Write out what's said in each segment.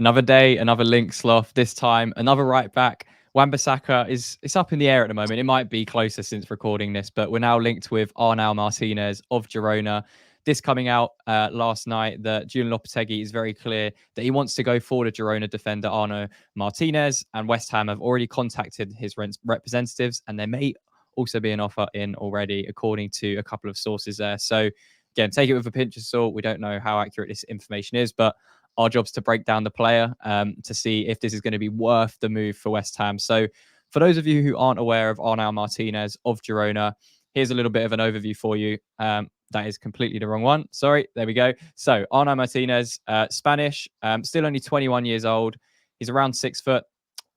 Another day, another link sloth. This time, another right back. Wan-Bissaka it's up in the air at the moment. It might be closer since recording this, but we're now linked with Arnau Martínez of Girona. This coming out last night that Julen Loptetegui is very clear that he wants to go for the Girona defender Arnau Martínez, and West Ham have already contacted his representatives, and there may also be an offer in already, according to a couple of sources there. So again, take it with a pinch of salt. We don't know how accurate this information is, but our job's to break down the player to see if this is going to be worth the move for West Ham. So for those of you who aren't aware of Arnau Martínez of Girona, here's a little bit of an overview for you. That is completely the wrong one. Sorry, there we go. So Arnau Martínez, Spanish, still only 21 years old. He's around 6 foot.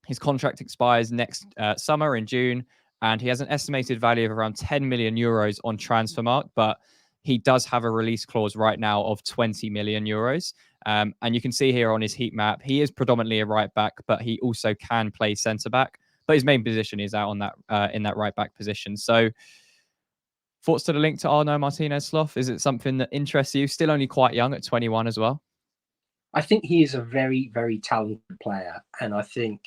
His contract expires next summer in June, and he has an estimated value of around 10 million euros on Transfermarkt, but he does have a release clause right now of 20 million euros. And you can see here on his heat map, he is predominantly a right back, but he also can play centre back. But his main position is out on that in that right back position. So, thoughts to the link to Arnau Martínez, Sloth? Is it something that interests you? Still only quite young at 21 as well. I think he is a very, very talented player, and I think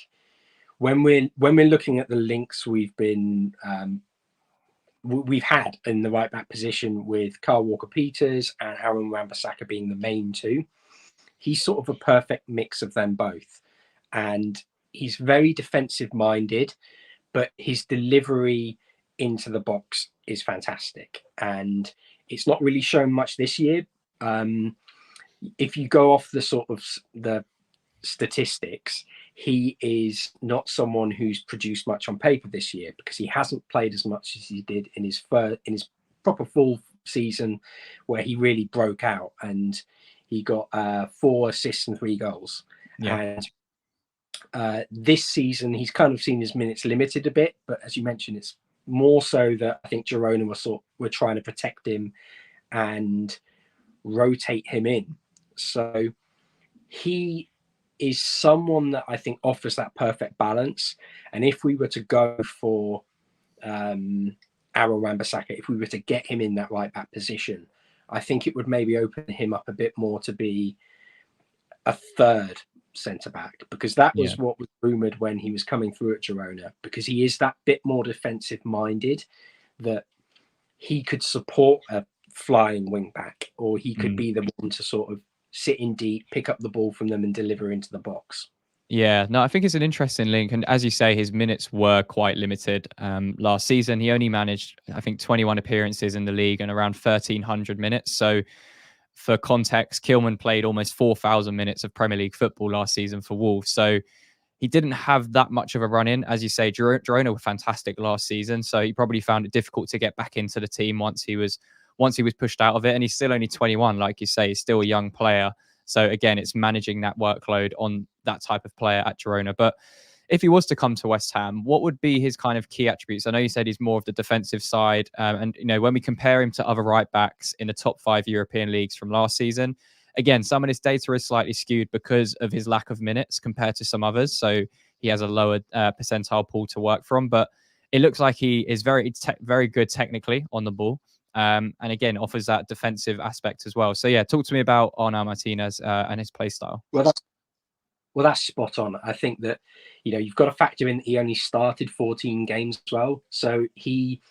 when we're looking at the links we've had in the right back position with Kyle Walker-Peters and Aaron Wan-Bissaka being the main two, he's sort of a perfect mix of them both. And he's very defensive minded, but his delivery into the box is fantastic. And it's not really shown much this year. If you go off the sort of the statistics, he is not someone who's produced much on paper this year because he hasn't played as much as he did in his proper full season where he really broke out, and he got 4 assists and 3 goals. Yeah. And this season he's kind of seen his minutes limited a bit, but as you mentioned, it's more so that I think Girona were trying to protect him and rotate him in. So he is someone that I think offers that perfect balance. And if we were to go for Aaron Wan-Bissaka, if we were to get him in that right back position, I think it would maybe open him up a bit more to be a third centre back, because that was what was rumoured when he was coming through at Girona, because he is that bit more defensive minded, that he could support a flying wing back, or he could be the one to sort of sit in deep, pick up the ball from them and deliver into the box. Yeah, no, I think it's an interesting link. And as you say, his minutes were quite limited last season. He only managed, I think, 21 appearances in the league and around 1,300 minutes. So for context, Kilman played almost 4,000 minutes of Premier League football last season for Wolves. So he didn't have that much of a run in. As you say, Girona were fantastic last season. So he probably found it difficult to get back into the team once he was pushed out of it. And he's still only 21, like you say, he's still a young player. So again, it's managing that workload on that type of player at Girona. But if he was to come to West Ham, what would be his kind of key attributes? I know you said he's more of the defensive side. And, you know, when we compare him to other right backs in the top 5 European leagues from last season, again, some of his data is slightly skewed because of his lack of minutes compared to some others. So he has a lower percentile pool to work from. But it looks like he is very good technically on the ball. And again, offers that defensive aspect as well. So yeah, talk to me about Arnau Martínez and his play style. Well, that's spot on. I think that, you know, you've got to factor in that he only started 14 games as well. So he's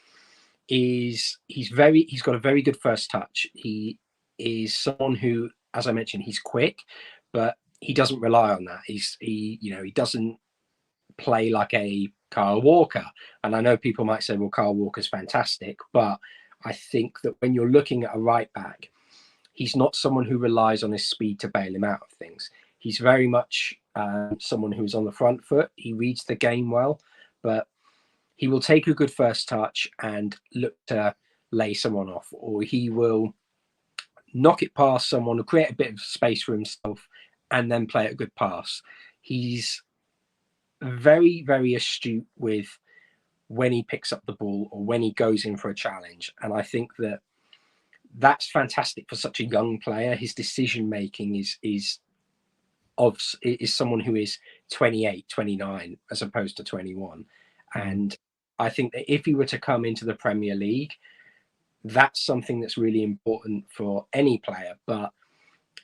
got a very good first touch. He is someone who, as I mentioned, he's quick, but he doesn't rely on that. He doesn't play like a Kyle Walker. And I know people might say, well, Kyle Walker's fantastic, but I think that when you're looking at a right back, he's not someone who relies on his speed to bail him out of things. He's very much someone who's on the front foot. He reads the game well, but he will take a good first touch and look to lay someone off, or he will knock it past someone, or create a bit of space for himself and then play a good pass. He's very, very astute with when he picks up the ball or when he goes in for a challenge. And I think that that's fantastic for such a young player. His decision making is someone who is 28, 29 as opposed to 21. And I think that if he were to come into the Premier League, that's something that's really important for any player. But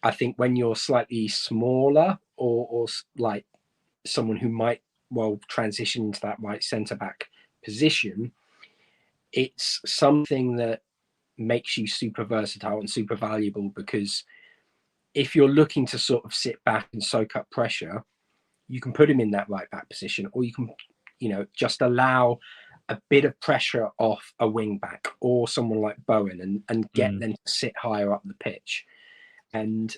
I think when you're slightly smaller or like someone who might well transition into that right centre back position, it's something that makes you super versatile and super valuable, because if you're looking to sort of sit back and soak up pressure, you can put him in that right back position, or you can, just allow a bit of pressure off a wing back or someone like Bowen and get them to sit higher up the pitch. And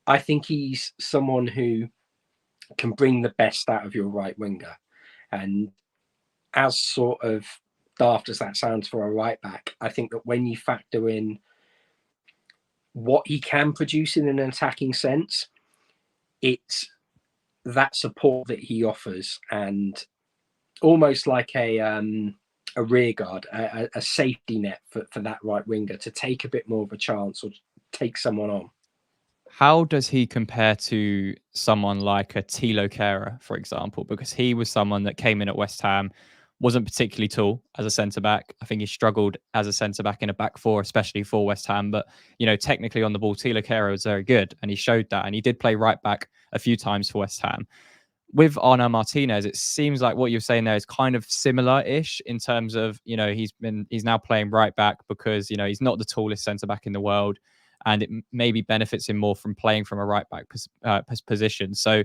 I think he's someone who can bring the best out of your right winger. And as sort of daft as that sounds for a right back, I think that when you factor in what he can produce in an attacking sense, it's that support that he offers, and almost like a rear guard, a safety net for that right winger to take a bit more of a chance or take someone on. How does he compare to someone like a Tilo Kehrer, for example? Because he was someone that came in at West Ham, wasn't particularly tall as a centre back. I think he struggled as a centre back in a back four, especially for West Ham. But technically on the ball, Tilo Kehrer was very good, and he showed that. And he did play right back a few times for West Ham. With Arnau Martínez, it seems like what you're saying there is kind of similar-ish in terms of, he's now playing right back because, he's not the tallest centre back in the world, and it maybe benefits him more from playing from a right back position. So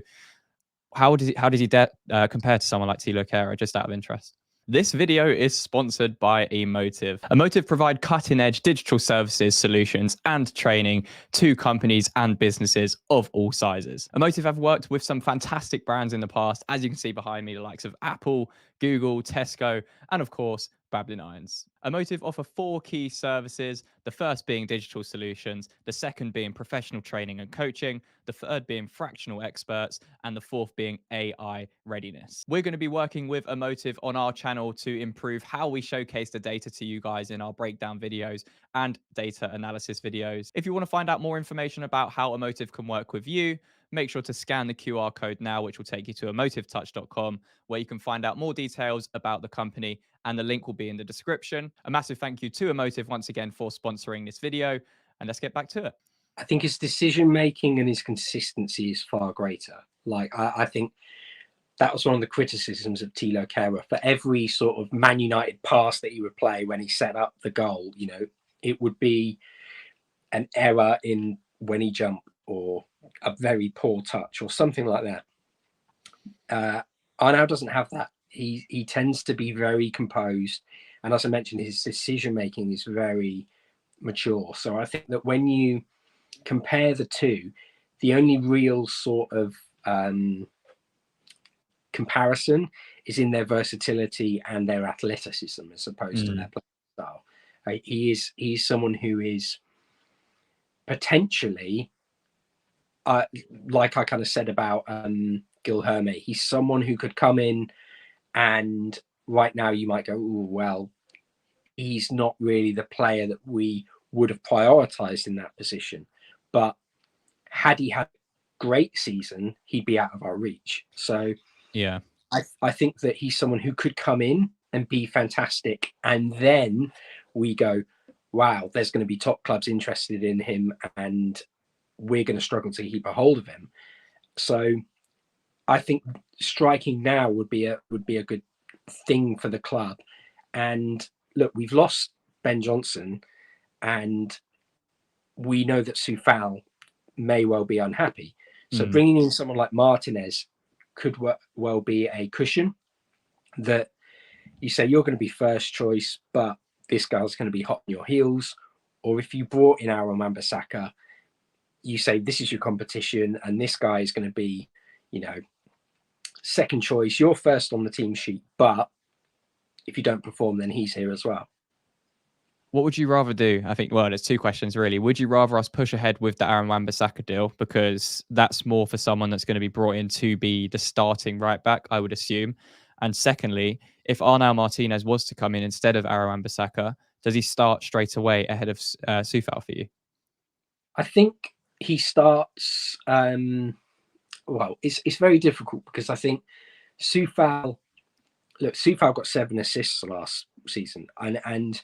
how does he compare to someone like Tilo Kehrer, just out of interest? This video is sponsored by Emotive. Emotive provide cutting-edge digital services, solutions, and training to companies and businesses of all sizes. Emotive have worked with some fantastic brands in the past, as you can see behind me, the likes of Apple, Google, Tesco, and of course, Babylon Irons. Emotive offer 4 key services, the first being digital solutions, the second being professional training and coaching, the third being fractional experts, and the fourth being AI readiness. We're going to be working with Emotive on our channel to improve how we showcase the data to you guys in our breakdown videos and data analysis videos. If you want to find out more information about how Emotive can work with you, make sure to scan the QR code now, which will take you to emotivetouch.com, where you can find out more details about the company, and the link will be in the description. A massive thank you to Emotive once again for sponsoring this video, and let's get back to it. I think his decision making and his consistency is far greater. Like I think that was one of the criticisms of Tilo Kehrer. For every sort of Man United pass that he would play when he set up the goal, it would be an error in when he jumped, or a very poor touch, or something like that. Arnau doesn't have that. He tends to be very composed, and as I mentioned, his decision making is very mature. So I think that when you compare the two, the only real sort of comparison is in their versatility and their athleticism, as opposed to their play style. He's someone who is potentially, like I kind of said about Gil Herme, he's someone who could come in, and right now you might go, oh, well, he's not really the player that we would have prioritized in that position. But had he had a great season, he'd be out of our reach. So yeah, I think that he's someone who could come in and be fantastic, and then we go, wow, there's going to be top clubs interested in him, and we're going to struggle to keep a hold of him. So I think striking now would be a good thing for the club. And look, we've lost Ben Johnson, and we know that Soufal may well be unhappy. So bringing in someone like Martinez could well be a cushion, that you say you're going to be first choice, but this guy's going to be hot on your heels. Or if you brought in Arnau Martínez, you say this is your competition, and this guy is going to be, second choice. You're first on the team sheet, but if you don't perform, then he's here as well. What would you rather do? I think, well, there's 2 questions really. Would you rather us push ahead with the Aaron Wan-Bissaka deal, because that's more for someone that's going to be brought in to be the starting right back, I would assume? And secondly, if Arnau Martínez was to come in instead of Aaron Wan-Bissaka, does he start straight away ahead of Soufal for you? I think he starts. Well, it's very difficult, because I think Soufal got 7 assists last season, and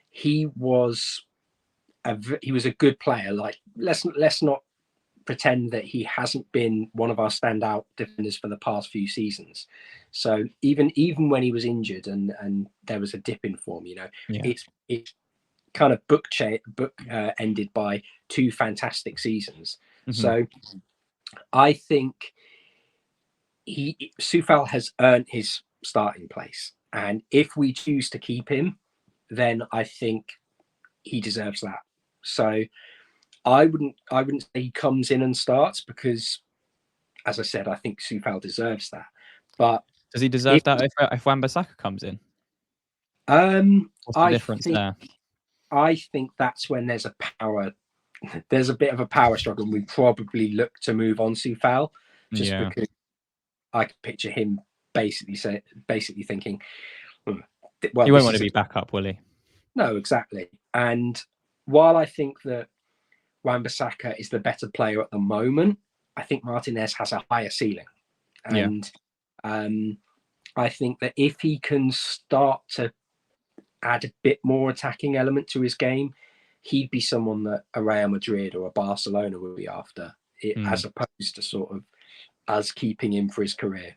he was a good player. Like let's not pretend that he hasn't been one of our standout defenders for the past few seasons. So even when he was injured and there was a dip in form, it's kind of book ended by 2 fantastic seasons. So I think Soufal has earned his starting place, and if we choose to keep him, then I think he deserves that. So I wouldn't say he comes in and starts, because, as I said, I think Soufal deserves that. But does he deserve that if Wan-Bissaka comes in? What's the difference there? I think that's when there's a bit of a power struggle, and we probably look to move on Soufal, just because I can picture him basically thinking, well, he won't want to be back up, will he? No, exactly. And while I think that Wan-Bissaka is the better player at the moment, I think Martinez has a higher ceiling. And I think that if he can start to add a bit more attacking element to his game, he'd be someone that a Real Madrid or a Barcelona would be after, as opposed to sort of us keeping him for his career.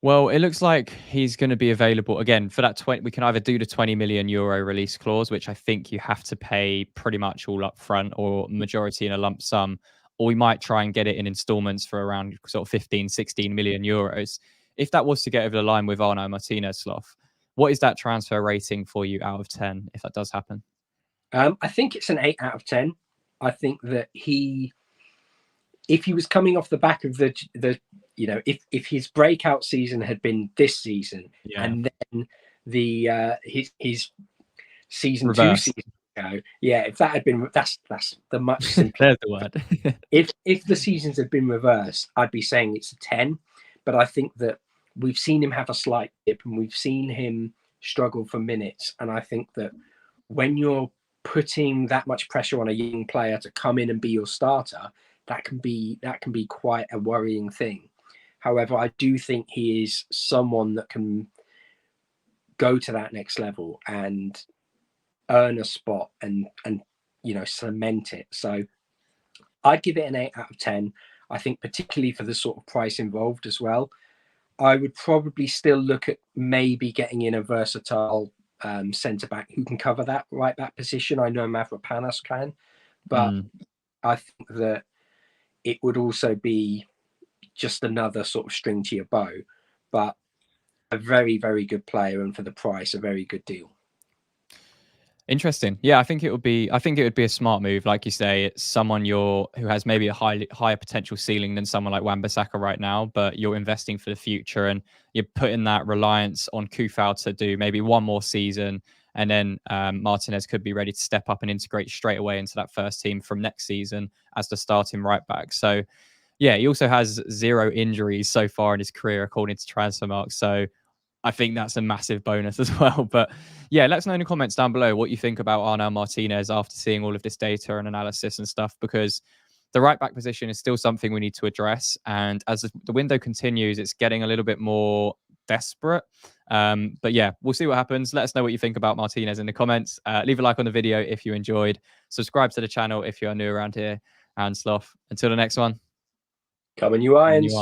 Well, it looks like he's going to be available again for that 20. We can either do the 20 million euro release clause, which I think you have to pay pretty much all up front, or majority in a lump sum, or we might try and get it in installments for around sort of 15, 16 million euros. If that was to get over the line with Arnau Martínez, Sloth, what is that transfer rating for you out of 10 if that does happen? I think it's an 8 out of 10. I think that if he was coming off the back of the if his breakout season had been this season, and then his season reversed. 2 seasons ago, if that had been, that's the much simpler. There's the word. if the seasons had been reversed, I'd be saying it's a 10. But I think that we've seen him have a slight dip, and we've seen him struggle for minutes. And I think that when you're putting that much pressure on a young player to come in and be your starter, that can be quite a worrying thing. However, I do think he is someone that can go to that next level and earn a spot and cement it. So I'd give it an 8 out of 10. I think particularly for the sort of price involved as well. I would probably still look at maybe getting in a versatile centre back who can cover that right back position. I know Mavropanos can, but I think that it would also be just another sort of string to your bow, but a very, very good player, and for the price, a very good deal. Interesting. Yeah, I think it would be a smart move. Like you say, it's someone who has maybe a higher potential ceiling than someone like Wan-Bissaka right now, but you're investing for the future, and you're putting that reliance on Kufal to do maybe one more season, and then Martinez could be ready to step up and integrate straight away into that first team from next season as the starting right back. So yeah, he also has 0 injuries so far in his career, according to Transfermarkt. So I think that's a massive bonus as well. But yeah, let us know in the comments down below what you think about Arnau Martínez after seeing all of this data and analysis and stuff, because the right back position is still something we need to address. And as the window continues, it's getting a little bit more desperate. But yeah, we'll see what happens. Let us know what you think about Martinez in the comments. Leave a like on the video if you enjoyed. Subscribe to the channel if you are new around here. And Sloth, until the next one. Come on, you Irons.